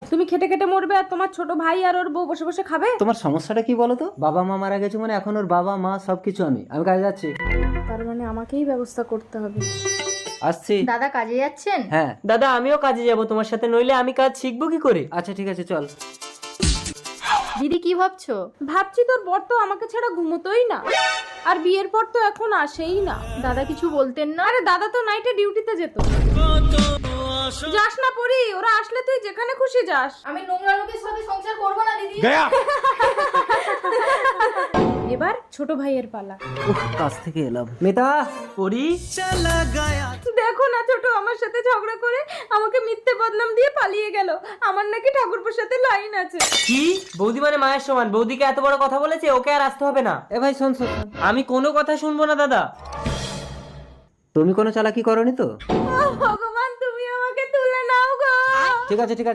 তুমি খেটে খেটে মরবে আর তোমার ছোট ভাই আর ওর বউ বসে বসে খাবে। তোমার সমস্যাটা কি বলো তো? বাবা মা মারা গেছে মানে এখন ওর বাবা মা সবকিছু আমি কাজে যাচ্ছি। তার মানে আমাকেই ব্যবস্থা করতে হবে। আসছি। দাদা কাজে যাচ্ছেন? হ্যাঁ। দাদা আমিও কাজে যাব তোমার সাথে, নইলে আমি কাজ শিখবো কি করে? আচ্ছা ঠিক আছে চল। দিদি কি ভাবছো? ভাবছি তোর বর তো আমাকে ছাড়া ঘুমোতোই না, আর বিয়ের পর তো এখন আসেই না। দাদা কিছু বলতেন না? আরে দাদা তো নাইটে ডিউটিতে যেত। যাস না পরি, ওরা আসলে তুই যেখানে খুশি যাস। আমি নোংরা লোকের সাথে সংসার করবো না দিদি। এবার ছোট ভাইয়ের পালা। উফ, কাজ থেকে এলাম। মিতা পরি, দেখো না ছোট আমার সাথে ঝগড়া করে আমাকে মিথ্যে বদনাম দিয়ে পালিয়ে গেল। আমার নাকি ঠাকুরপুর সাথে লাইন আছে। কি বৌদি মানে মায়ের সমান? বৌদিকে এত বড় কথা বলেছে, ওকে আর আসতে হবে না। এ ভাই শোন শোন শোন। আমি কোনো কথা শুনবো না দাদা। তুমি কোনো চালাকি করনি তো? ভগবান তুমি আমাকে তুলে নাও গো। ঠিক আছে ঠিক আছে।